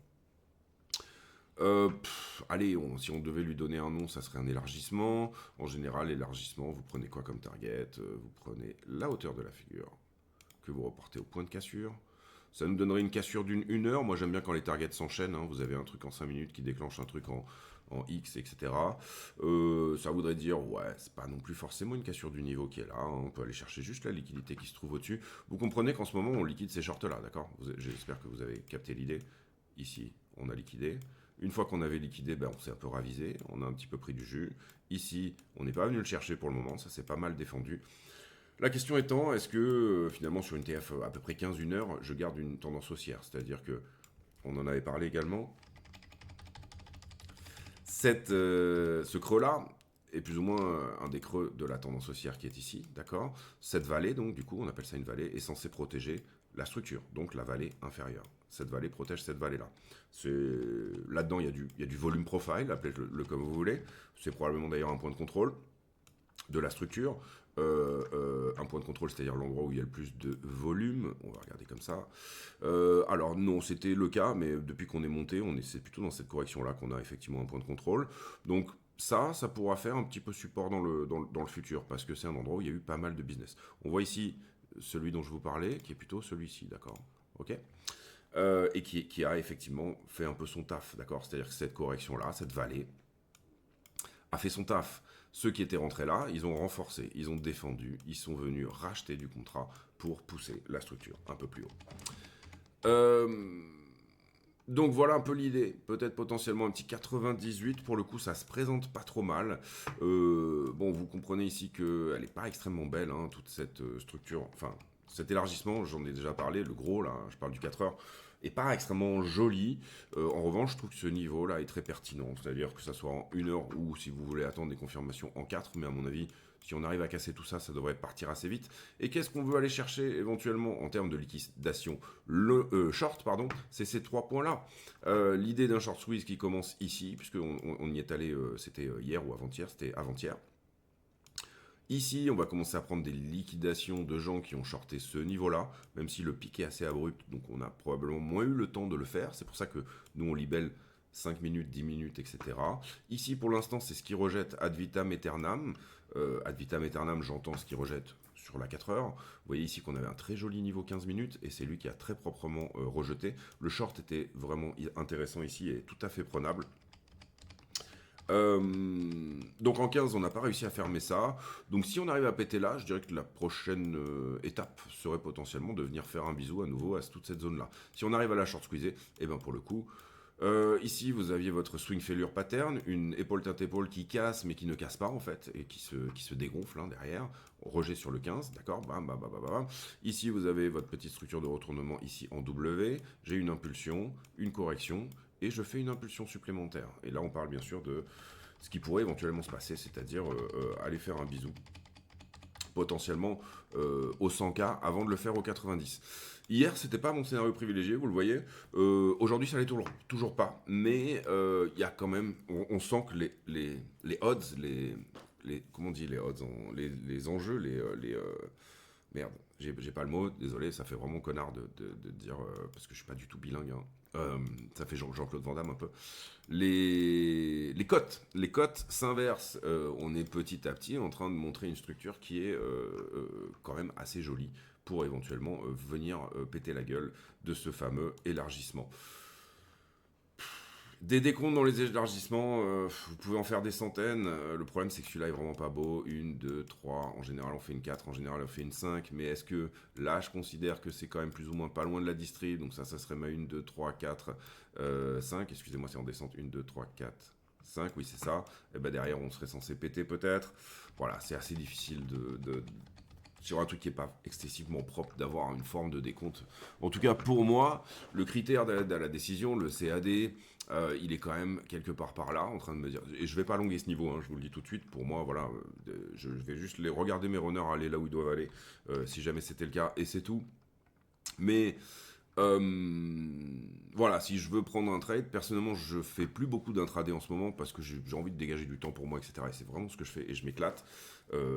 Allez, si on devait lui donner un nom, ça serait un élargissement. En général, l'élargissement, vous prenez quoi comme target? Vous prenez la hauteur de la figure que vous reportez au point de cassure. Ça nous donnerait une cassure d'une 1 heure. Moi, j'aime bien quand les targets s'enchaînent, hein. Vous avez un truc en 5 minutes qui déclenche un truc en X, etc. Ça voudrait dire, ouais, c'est pas non plus forcément une cassure du niveau qui est là, hein. On peut aller chercher juste la liquidité qui se trouve au-dessus. Vous comprenez qu'en ce moment, on liquide ces shorts-là, d'accord? J'espère que vous avez capté l'idée. Ici, on a liquidé. Une fois qu'on avait liquidé, on s'est un peu ravisé, on a un petit peu pris du jus. Ici, on n'est pas venu le chercher pour le moment, ça s'est pas mal défendu. La question étant, est-ce que finalement sur une TF à peu près 15-1 heure, je garde une tendance haussière? C'est-à-dire que, on en avait parlé également, ce creux-là est plus ou moins un des creux de la tendance haussière qui est ici, d'accord? Cette vallée, donc du coup, on appelle ça une vallée, est censée protéger la structure, donc la vallée inférieure. Cette vallée protège cette vallée-là. Là-dedans, il y a du volume profile, appelez-le comme vous voulez. C'est probablement d'ailleurs un point de contrôle de la structure. Un point de contrôle, c'est-à-dire l'endroit où il y a le plus de volume. On va regarder comme ça. Alors non, c'était le cas, mais depuis qu'on est monté, c'est plutôt dans cette correction-là qu'on a effectivement un point de contrôle. Donc ça pourra faire un petit peu support dans le futur, parce que c'est un endroit où il y a eu pas mal de business. On voit ici celui dont je vous parlais, qui est plutôt celui-ci, d'accord? Ok. Et qui a effectivement fait un peu son taf, d'accord? C'est-à-dire que cette correction-là, cette vallée, a fait son taf. Ceux qui étaient rentrés là, ils ont renforcé, ils ont défendu, ils sont venus racheter du contrat pour pousser la structure un peu plus haut. Donc voilà un peu l'idée. Peut-être potentiellement un petit 98. Pour le coup, ça se présente pas trop mal. Bon, vous comprenez ici qu'elle n'est pas extrêmement belle, hein, toute cette structure. Enfin, cet élargissement, j'en ai déjà parlé. Le gros, là, je parle du 4 heures, est pas extrêmement joli. En revanche, je trouve que ce niveau-là est très pertinent. C'est-à-dire que ça soit en 1 heure ou si vous voulez attendre des confirmations en 4. Mais à mon avis, si on arrive à casser tout ça, ça devrait partir assez vite. Et qu'est-ce qu'on veut aller chercher éventuellement en termes de liquidation? Le short, pardon, c'est ces 3 points-là. L'idée d'un short squeeze qui commence ici, puisqu'on y est allé, c'était hier ou avant-hier, c'était avant-hier. Ici, on va commencer à prendre des liquidations de gens qui ont shorté ce niveau-là, même si le pic est assez abrupt, donc on a probablement moins eu le temps de le faire. C'est pour ça que nous, on libelle 5 minutes, 10 minutes, etc. Ici, pour l'instant, c'est ce qui rejette ad vitam aeternam. Ad vitam aeternam, j'entends ce qui rejette sur la 4 heures. Vous voyez ici qu'on avait un très joli niveau 15 minutes, et c'est lui qui a très proprement rejeté. Le short était vraiment intéressant ici et tout à fait prenable. Donc en 15, on n'a pas réussi à fermer ça. Donc si on arrive à péter là, je dirais que la prochaine étape serait potentiellement de venir faire un bisou à nouveau à toute cette zone-là. Si on arrive à la short squeezer, et bien pour le coup, Ici, vous aviez votre swing failure pattern, une épaule teinte épaule qui casse mais qui ne casse pas en fait et qui se dégonfle hein, derrière. Rejet sur le 15, d'accord. Bam, bam, bam, bam, bam. Ici, vous avez votre petite structure de retournement ici en W. J'ai une impulsion, une correction et je fais une impulsion supplémentaire. Et là, on parle bien sûr de ce qui pourrait éventuellement se passer, c'est-à-dire aller faire un bisou potentiellement au 100K avant de le faire au 90. Hier, c'était pas mon scénario privilégié, vous le voyez. Aujourd'hui, ça l'est toujours pas. Mais il y a quand même, on sent que les odds, comment on dit les odds, les enjeux, merde, j'ai pas le mot, désolé, ça fait vraiment connard de dire, parce que je suis pas du tout bilingue, hein. Ça fait Jean-Claude Van Damme un peu. Les cotes s'inversent. On est petit à petit en train de montrer une structure qui est quand même assez jolie pour éventuellement venir péter la gueule de ce fameux élargissement. Des décomptes dans les élargissements, vous pouvez en faire des centaines. Le problème, c'est que celui-là est vraiment pas beau. 1, 2, 3. En général, on fait une 4. En général, on fait une 5. Mais est-ce que là, je considère que c'est quand même plus ou moins pas loin de la distrib. Donc ça serait ma 1, 2, 3, 4, 5. Excusez-moi, c'est en descente. 1, 2, 3, 4, 5. Oui, c'est ça. Et ben derrière, on serait censé péter peut-être. Voilà, c'est assez difficile sur un truc qui n'est pas excessivement propre d'avoir une forme de décompte. En tout cas, pour moi, le critère de la décision, le CAD, il est quand même quelque part par là, en train de me dire... Et je vais pas longuer ce niveau, hein, je vous le dis tout de suite. Pour moi, voilà, je vais juste regarder mes runners aller là où ils doivent aller, si jamais c'était le cas, et c'est tout. Mais... voilà, si je veux prendre un trade, personnellement, je fais plus beaucoup d'intraday en ce moment parce que j'ai envie de dégager du temps pour moi, etc. Et c'est vraiment ce que je fais et je m'éclate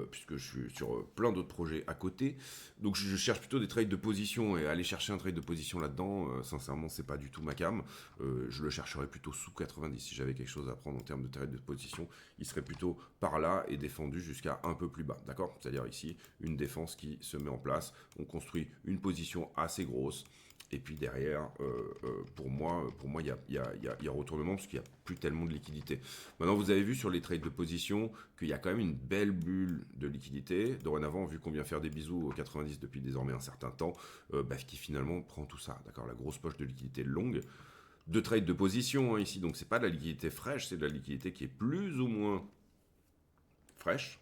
puisque je suis sur plein d'autres projets à côté. Donc je cherche plutôt des trades de position et aller chercher un trade de position là-dedans, sincèrement, c'est pas du tout ma cam. Je le chercherais plutôt sous 90 si j'avais quelque chose à prendre en termes de trade de position. Il serait plutôt par là et défendu jusqu'à un peu plus bas, d'accord? C'est-à-dire ici, une défense qui se met en place. On construit une position assez grosse. Et puis derrière, pour moi, il y a retournement parce qu'il n'y a plus tellement de liquidité. Maintenant, vous avez vu sur les trades de position qu'il y a quand même une belle bulle de liquidité. Dorénavant, vu qu'on vient faire des bisous au 90 depuis désormais un certain temps, qui finalement prend tout ça. D'accord, la grosse poche de liquidité longue. De trade de position hein, ici, donc c'est pas de la liquidité fraîche, c'est de la liquidité qui est plus ou moins fraîche.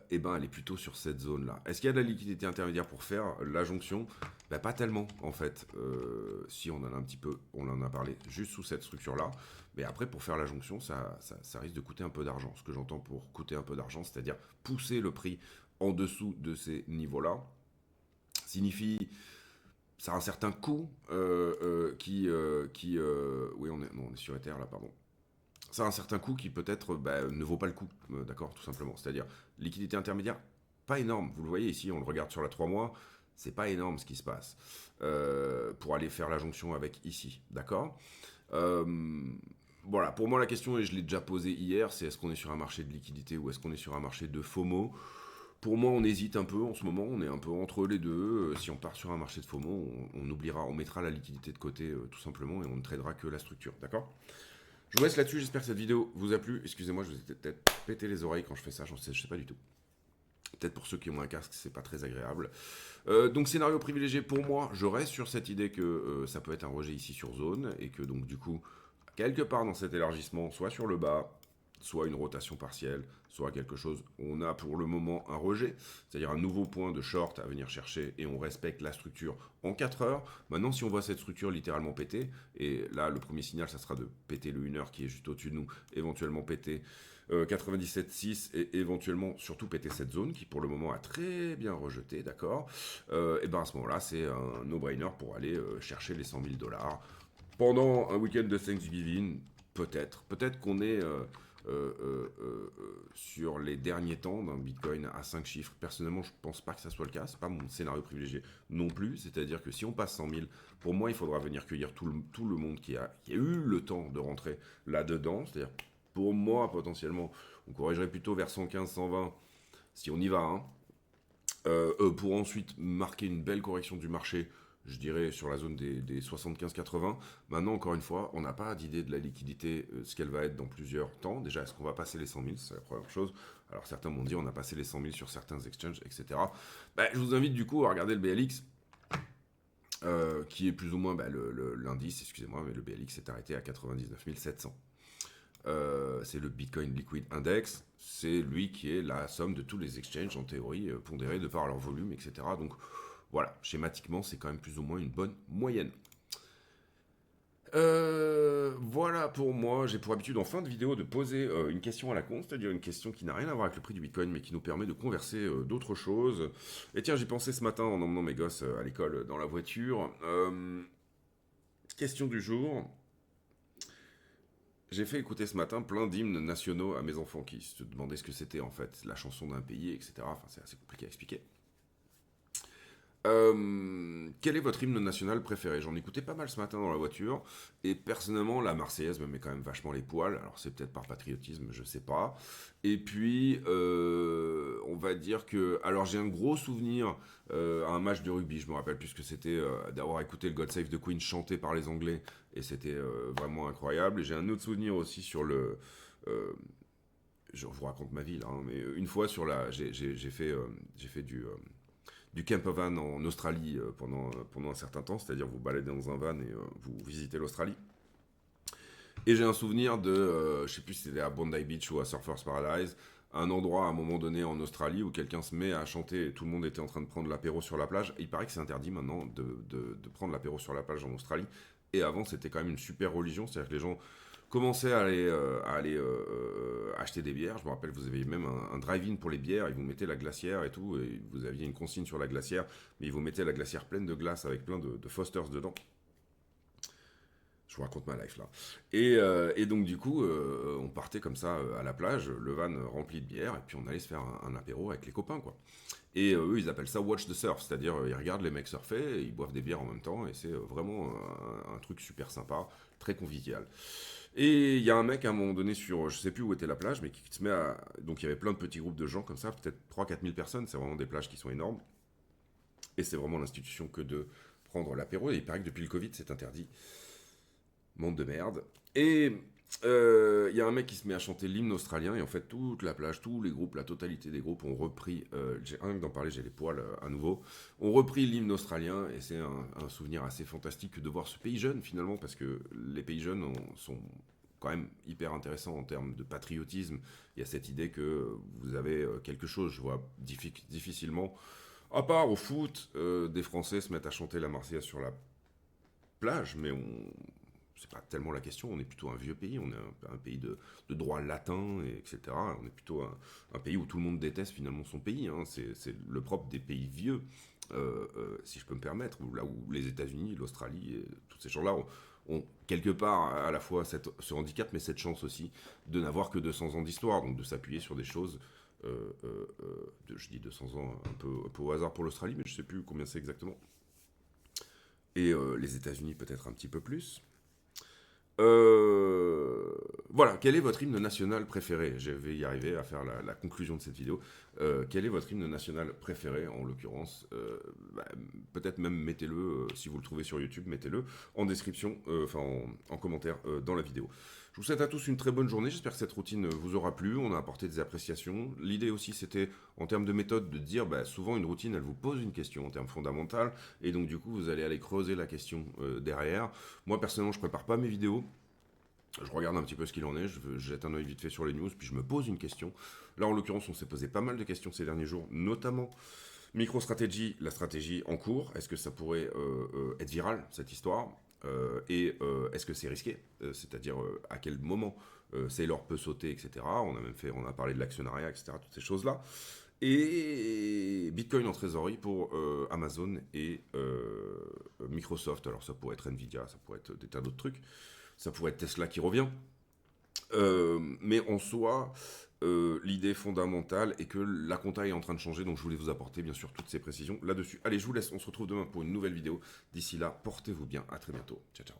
Et ben elle est plutôt sur cette zone là. Est-ce qu'il y a de la liquidité intermédiaire pour faire la jonction? Ben, pas tellement en fait. Si on en a un petit peu, on en a parlé juste sous cette structure là. Mais après pour faire la jonction, ça risque de coûter un peu d'argent. Ce que j'entends pour coûter un peu d'argent, c'est-à-dire pousser le prix en dessous de ces niveaux là, signifie ça a un certain coût oui on est sur Ether là pardon. Ça a un certain coût qui peut-être ne vaut pas le coup, d'accord, tout simplement. C'est-à-dire, liquidité intermédiaire, pas énorme. Vous le voyez ici, on le regarde sur la 3 mois, c'est pas énorme ce qui se passe. Pour aller faire la jonction avec ici, d'accord. Voilà, pour moi la question, et je l'ai déjà posée hier, c'est est-ce qu'on est sur un marché de liquidité ou est-ce qu'on est sur un marché de FOMO? Pour moi, on hésite un peu en ce moment, on est un peu entre les deux. Si on part sur un marché de FOMO, on oubliera, on mettra la liquidité de côté tout simplement et on ne tradera que la structure, d'accord? Je vous laisse là-dessus, j'espère que cette vidéo vous a plu. Excusez-moi, je vous ai peut-être pété les oreilles quand je fais ça, je sais pas du tout. Peut-être pour ceux qui ont un casque, c'est pas très agréable. Donc scénario privilégié pour moi, je reste sur cette idée que ça peut être un rejet ici sur zone, et que donc du coup, quelque part dans cet élargissement, soit sur le bas, soit une rotation partielle, soit quelque chose, on a pour le moment un rejet, c'est-à-dire un nouveau point de short à venir chercher, et on respecte la structure en 4 heures. Maintenant, si on voit cette structure littéralement péter, et là, le premier signal, ça sera de péter le 1 heure qui est juste au-dessus de nous, éventuellement péter 97,6 et éventuellement surtout péter cette zone qui pour le moment a très bien rejeté, d'accord. Et ben à ce moment-là, c'est un no-brainer pour aller chercher les 100 000 dollars pendant un week-end de Thanksgiving. Peut-être qu'on est sur les derniers temps d'un Bitcoin à 5 chiffres. Personnellement, je pense pas que ça soit le cas. C'est pas mon scénario privilégié non plus. C'est-à-dire que si on passe 100 000, pour moi, il faudra venir cueillir tout le monde qui a eu le temps de rentrer là-dedans. C'est-à-dire pour moi, potentiellement, on corrigerait plutôt vers 115, 120, si on y va, hein. Pour ensuite marquer une belle correction du marché, je dirais sur la zone des 75-80. Maintenant, encore une fois, on n'a pas d'idée de la liquidité, ce qu'elle va être dans plusieurs temps. Déjà, est-ce qu'on va passer les 100 000? C'est la première chose. Alors, certains m'ont dit on a passé les 100 000 sur certains exchanges, etc. Je vous invite du coup à regarder le BLX. qui est plus ou moins l'indice, excusez-moi, mais le BLX s'est arrêté à 99 700. C'est le Bitcoin Liquid Index, c'est lui qui est la somme de tous les exchanges en théorie pondérés de par leur volume, etc. Donc voilà, schématiquement, c'est quand même plus ou moins une bonne moyenne. Voilà pour moi, j'ai pour habitude en fin de vidéo de poser une question à la con, c'est-à-dire une question qui n'a rien à voir avec le prix du Bitcoin, mais qui nous permet de converser d'autres choses. Et tiens, j'y pensais ce matin en emmenant mes gosses à l'école dans la voiture. Question du jour. J'ai fait écouter ce matin plein d'hymnes nationaux à mes enfants qui se demandaient ce que c'était en fait, la chanson d'un pays, etc. Enfin, c'est assez compliqué à expliquer. Quel est votre hymne national préféré? J'en écoutais pas mal ce matin dans la voiture, et personnellement, la Marseillaise me met quand même vachement les poils. Alors c'est peut-être par patriotisme, je sais pas. Et puis, on va dire que... Alors j'ai un gros souvenir à un match de rugby, je me rappelle plus ce que c'était, d'avoir écouté le God Save the Queen chanté par les Anglais, et c'était vraiment incroyable. Et j'ai un autre souvenir aussi sur le... je vous raconte ma vie là, hein, mais une fois sur la... J'ai fait du camper van en Australie pendant un certain temps, c'est-à-dire vous baladez dans un van et vous visitez l'Australie. Et j'ai un souvenir de, je sais plus si c'était à Bondi Beach ou à Surfers Paradise, un endroit à un moment donné en Australie où quelqu'un se met à chanter et tout le monde était en train de prendre l'apéro sur la plage. Et il paraît que c'est interdit maintenant de prendre l'apéro sur la plage en Australie. Et avant, c'était quand même une super religion, c'est-à-dire que les gens commençaient à aller acheter des bières. Je me rappelle, vous aviez même un drive-in pour les bières, ils vous mettaient la glacière et tout, et vous aviez une consigne sur la glacière, mais ils vous mettaient la glacière pleine de glace avec plein de Fosters dedans. Je vous raconte ma life là. Et donc du coup, on partait comme ça à la plage, le van rempli de bière, et puis on allait se faire un apéro avec les copains, quoi. Et eux, ils appellent ça watch the surf, c'est-à-dire ils regardent les mecs surfer, ils boivent des bières en même temps, et c'est vraiment un truc super sympa, très convivial. Et il y a un mec à un moment donné sur, je sais plus où était la plage, mais qui se met à... Donc il y avait plein de petits groupes de gens comme ça, peut-être 3-4 000 personnes, c'est vraiment des plages qui sont énormes. Et c'est vraiment l'institution que de prendre l'apéro, et il paraît que depuis le Covid, c'est interdit. Monde de merde. Et il y a un mec qui se met à chanter l'hymne australien, et en fait toute la plage, tous les groupes, la totalité des groupes ont repris, rien que d'en parler, j'ai les poils à nouveau, ont repris l'hymne australien, et c'est un souvenir assez fantastique de voir ce pays jeune finalement, parce que les pays jeunes sont quand même hyper intéressants en termes de patriotisme. Il y a cette idée que vous avez quelque chose, je vois difficilement, à part au foot, des Français se mettent à chanter la Marseillaise sur la plage, mais c'est pas tellement la question, on est plutôt un vieux pays, on est un pays de droit latin, etc. On est plutôt un pays où tout le monde déteste finalement son pays, hein. C'est le propre des pays vieux, si je peux me permettre, là où les États-Unis, l'Australie, et tous ces gens-là ont quelque part à la fois ce handicap, mais cette chance aussi de n'avoir que 200 ans d'histoire, donc de s'appuyer sur des choses, je dis 200 ans un peu au hasard pour l'Australie, mais je sais plus combien c'est exactement. Et les États-Unis peut-être un petit peu plus. Voilà, quel est votre hymne national préféré? Je vais y arriver à faire la conclusion de cette vidéo. Quel est votre hymne national préféré, en l'occurrence? Peut-être même mettez-le, si vous le trouvez sur YouTube, mettez-le en description, en commentaire dans la vidéo. Je vous souhaite à tous une très bonne journée, j'espère que cette routine vous aura plu, on a apporté des appréciations. L'idée aussi c'était, en termes de méthode, de dire, souvent une routine elle vous pose une question en termes fondamentaux, et donc du coup vous allez aller creuser la question derrière. Moi personnellement je prépare pas mes vidéos, je regarde un petit peu ce qu'il en est, je jette un œil vite fait sur les news, puis je me pose une question. Là en l'occurrence on s'est posé pas mal de questions ces derniers jours, notamment MicroStrategy, la stratégie en cours, est-ce que ça pourrait être viral cette histoire? Est-ce que c'est risqué? C'est-à-dire à quel moment Saylor peut sauter, etc. On a parlé de l'actionnariat, etc. Toutes ces choses-là. Et Bitcoin en trésorerie pour Amazon et Microsoft. Alors ça pourrait être Nvidia, ça pourrait être des tas d'autres trucs. Ça pourrait être Tesla qui revient. Mais en soi, l'idée fondamentale est que la compta est en train de changer, donc je voulais vous apporter bien sûr toutes ces précisions là-dessus. Allez, je vous laisse, on se retrouve demain pour une nouvelle vidéo. D'ici là, portez-vous bien, à très bientôt. Ciao, ciao.